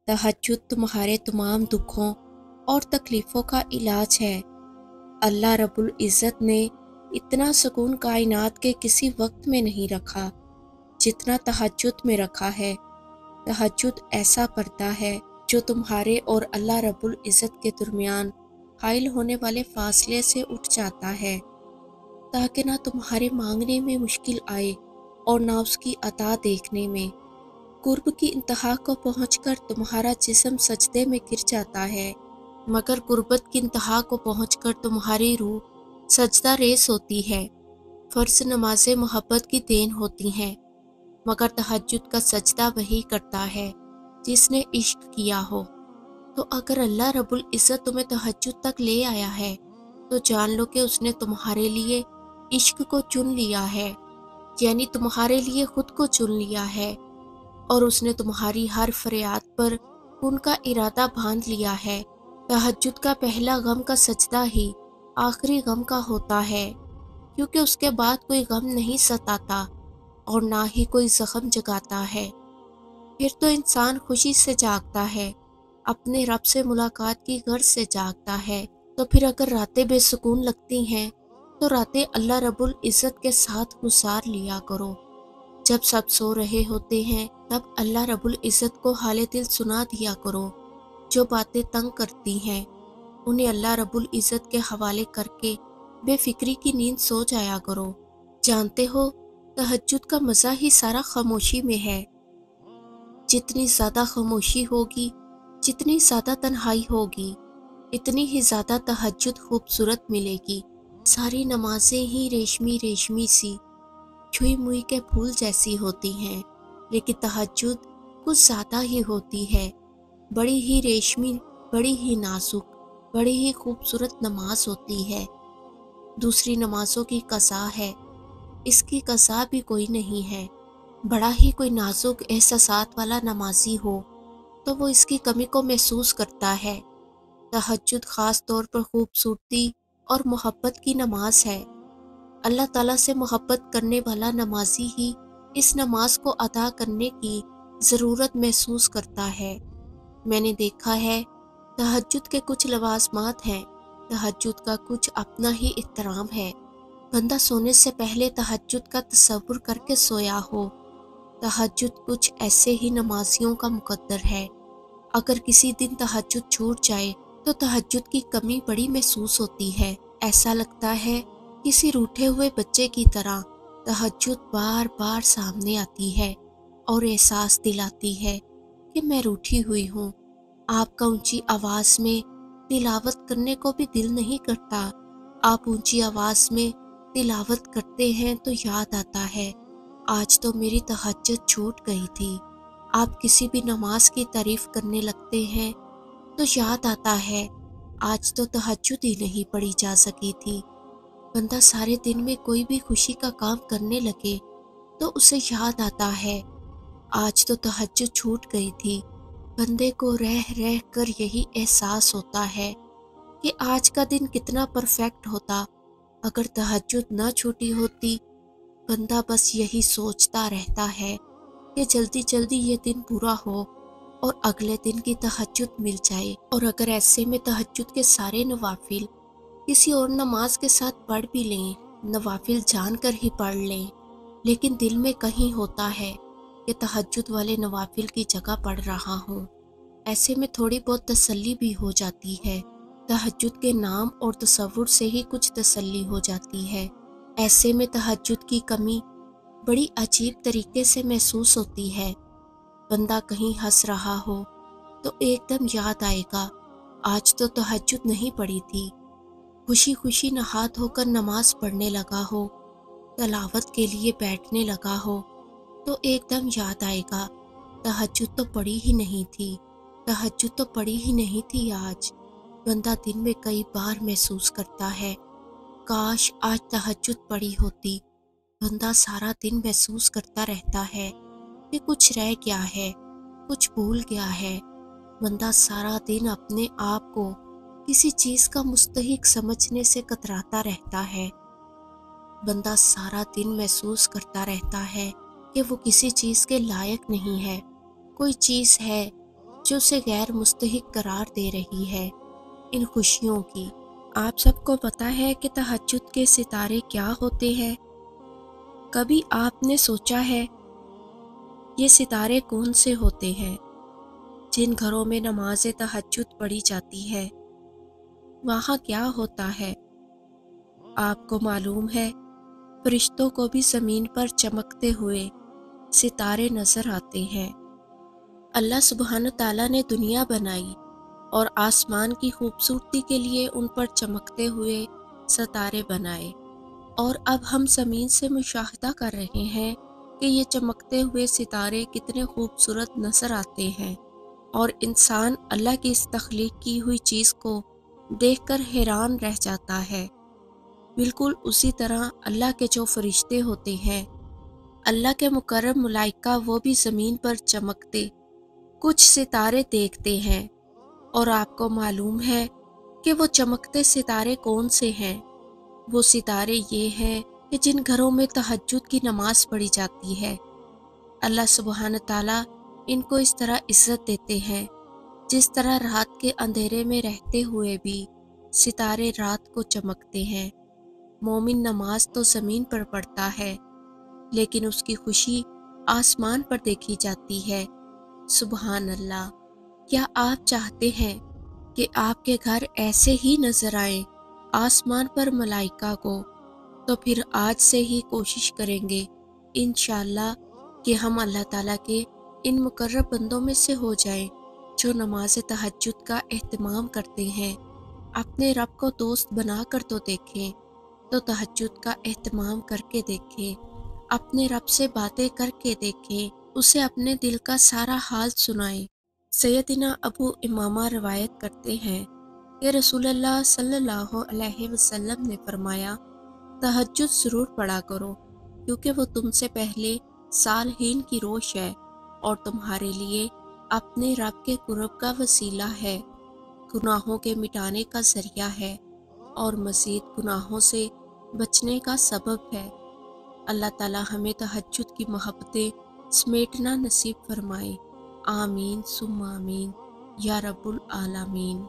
तहज्जुद तुम्हारे तमाम दुखों और तकलीफ़ों का इलाज है। अल्लाह रब्बुल इज़्ज़त ने इतना सुकून कायनात के किसी वक्त में नहीं रखा जितना तहज्जुद में रखा है। तहज्जुद ऐसा पर्दा है जो तुम्हारे और अल्लाह रब्बुल इज़्ज़त के दरमियान हाइल होने वाले फासले से उठ जाता है, ताकि ना तुम्हारे मांगने में मुश्किल आए और ना उसकी अता देखने में। कुर्ब की इंतहा को पहुंचकर तुम्हारा जिस्म सजदे में गिर जाता है, मगर गुर्बत की इंतहा को पहुंचकर तुम्हारी रूह सजदा रेस होती है। फ़र्ज नमाज़ें मोहब्बत की देन होती हैं, मगर तहज्जुद का सजदा वही करता है जिसने इश्क किया हो। तो अगर अल्लाह रब्बुल इज़्ज़त तुम्हें तहज्जुद तक ले आया है, तो जान लो कि उसने तुम्हारे लिए इश्क को चुन लिया है, यानी तुम्हारे लिए खुद को चुन लिया है, और उसने तुम्हारी हर फरियाद पर उनका इरादा बांध लिया है। तहज्जुद का पहला गम का सजदा ही आखिरी गम का होता है, क्योंकि उसके बाद कोई गम नहीं सताता और ना ही कोई जख्म जगाता है। फिर तो इंसान खुशी से जागता है, अपने रब से मुलाकात की गर्ज से जागता है। तो फिर अगर रातें बेसुकून लगती हैं, तो रातें अल्लाह रब्बुल इज़्ज़त के साथ गुजार लिया करो। जब सब सो रहे होते हैं, तब अल्लाह रब्बुल इज़्ज़त को हाले दिल सुना दिया करो। जो बातें तंग करती हैं, उन्हें अल्लाह रब्बुल इज़्ज़त के हवाले करके बेफिक्री की नींद सो जाया करो। जानते हो, तहज्जुद का मज़ा ही सारा खामोशी में है। जितनी ज़्यादा खामोशी होगी, जितनी ज़्यादा तन्हाई होगी, इतनी ही ज़्यादा तहज्जुद खूबसूरत मिलेगी। सारी नमाजें ही रेशमी रेशमी सी, छुई मुई के फूल जैसी होती हैं, लेकिन तहज्जुद कुछ ज़्यादा ही होती है। बड़ी ही रेशमी, बड़ी ही नाजुक, बड़ी ही खूबसूरत नमाज होती है। दूसरी नमाजों की कज़ा है, इसकी कज़ा भी कोई नहीं है। बड़ा ही कोई नाजुक एहसासात वाला नमाजी हो तो वो इसकी कमी को महसूस करता है। तहज्जुद ख़ास तौर पर खूबसूरती और मोहब्बत की नमाज है। अल्लाह ताला से मोहब्बत करने वाला नमाजी ही इस नमाज को अदा करने की ज़रूरत महसूस करता है। मैंने देखा है, तहज्जुद के कुछ लवाज़मात हैं, तहज्जुद का कुछ अपना ही एहतराम है। बंदा सोने से पहले तहज्जुद का तसव्वुर करके सोया हो। तहज्जुद कुछ ऐसे ही नमाजियों का मुकद्दर है। अगर किसी दिन तहज्जुद छूट जाए तो तहज्जुद की कमी बड़ी महसूस होती है। ऐसा लगता है किसी रूठे हुए बच्चे की तरह तहज्जुद बार बार सामने आती है और एहसास दिलाती है कि मैं रूठी हुई हूँ। आपका ऊंची आवाज़ में तिलावत करने को भी दिल नहीं करता। आप ऊंची आवाज़ में तिलावत करते हैं तो याद आता है, आज तो मेरी तहज्जुद छूट गई थी। आप किसी भी नमाज की तारीफ करने लगते हैं तो याद आता है, आज तो तहज्जुद ही नहीं पढ़ी जा सकी थी। बंदा सारे दिन में कोई भी खुशी का काम करने लगे तो उसे याद आता है, आज तो तहज्जुद छूट गई थी। बंदे को रह रह कर यही एहसास होता है कि आज का दिन कितना परफेक्ट होता अगर तहज्जुद न छूटी होती। बंदा बस यही सोचता रहता है कि जल्दी जल्दी ये दिन पूरा हो और अगले दिन की तहज्जुद मिल जाए। और अगर ऐसे में तहज्जुद के सारे नवाफिल किसी और नमाज के साथ पढ़ भी लें, नवाफिल जानकर ही पढ़ लें, लेकिन दिल में कहीं होता है कि तहज्जुद वाले नवाफिल की जगह पढ़ रहा हूँ, ऐसे में थोड़ी बहुत तसल्ली भी हो जाती है। तहज्जुद के नाम और तसव्वुर से ही कुछ तसल्ली हो जाती है। ऐसे में तहज्जुद की कमी बड़ी अजीब तरीके से महसूस होती है। बंदा कहीं हंस रहा हो तो एकदम याद आएगा, आज तो तहज्जुद नहीं पढ़ी थी। खुशी खुशी नहा धोकर नमाज पढ़ने लगा हो, तलावत के लिए बैठने लगा हो तो एकदम याद आएगा, तहज्जुद तो पढ़ी ही नहीं थी, तहज्जुद तो पढ़ी ही नहीं थी आज। बंदा दिन में कई बार महसूस करता है, काश आज तहज्जुद पढ़ी होती। बंदा सारा दिन महसूस करता रहता है कि कुछ रह गया है, कुछ भूल गया है। बंदा सारा दिन अपने आप को किसी चीज़ का मुस्तहिक समझने से कतराता रहता है। बंदा सारा दिन महसूस करता रहता है कि वो किसी चीज़ के लायक नहीं है। कोई चीज़ है جو اسے غیر مستحق قرار دے رہی ہے ان خوشیوں کی۔ آپ سب کو پتہ ہے کہ تہجد کے ستارے کیا ہوتے ہیں؟ کبھی آپ نے سوچا ہے یہ ستارے کون سے ہوتے ہیں؟ جن گھروں میں نماز تہجد پڑھی جاتی ہے وہاں کیا ہوتا ہے؟ آپ کو معلوم ہے فرشتوں کو بھی زمین پر چمکتے ہوئے ستارے نظر آتے ہیں۔ اللہ سبحانہ تعالیٰ نے دنیا بنائی اور آسمان کی خوبصورتی کے لیے ان پر چمکتے ہوئے ستارے بنائے، اور اب ہم زمین سے مشاہدہ کر رہے ہیں کہ یہ چمکتے ہوئے ستارے کتنے خوبصورت نظر آتے ہیں، اور انسان اللہ کی اس تخلیق کی ہوئی چیز کو دیکھ کر حیران رہ جاتا ہے۔ بالکل اسی طرح اللہ کے جو فرشتے ہوتے ہیں، اللہ کے مقرب ملائکہ، وہ بھی زمین پر چمکتے کچھ ستارے دیکھتے ہیں، اور آپ کو معلوم ہے کہ وہ چمکتے ستارے کون سے ہیں؟ وہ ستارے یہ ہیں کہ جن گھروں میں تہجد کی نماز پڑھی جاتی ہے، اللہ سبحانہ تعالیٰ ان کو اس طرح عزت دیتے ہیں جس طرح رات کے اندھیرے میں رہتے ہوئے بھی ستارے رات کو چمکتے ہیں۔ مومن نماز تو زمین پر پڑھتا ہے لیکن اس کی خوشی آسمان پر دیکھی جاتی ہے۔ سبحان اللہ! کیا آپ چاہتے ہیں کہ آپ کے گھر ایسے ہی نظر آئیں آسمان پر ملائکہ کو؟ تو پھر آج سے ہی کوشش کریں گے انشاءاللہ کہ ہم اللہ تعالیٰ کے ان مقرب بندوں میں سے ہو جائیں جو نماز تہجد کا اہتمام کرتے ہیں۔ اپنے رب کو دوست بنا کر تو دیکھیں، تو تہجد کا اہتمام کر کے دیکھیں، اپنے رب سے باتیں کر کے دیکھیں، اسے اپنے دل کا سارا حال سنائیں۔ سیدنا ابو امامہ روایت کرتے ہیں کہ رسول اللہ صلی اللہ علیہ وسلم نے فرمایا، تہجد ضرور پڑھا کرو کیونکہ وہ تم سے پہلے صالحین کی روش ہے اور تمہارے لیے اپنے رب کے قرب کا وسیلہ ہے، گناہوں کے مٹانے کا ذریعہ ہے اور مزید گناہوں سے بچنے کا سبب ہے۔ اللہ تعالی ہمیں تہجد کی محبتیں سمیٹنا نصیب فرمائے۔ آمین ثم آمین یا رب العالمین۔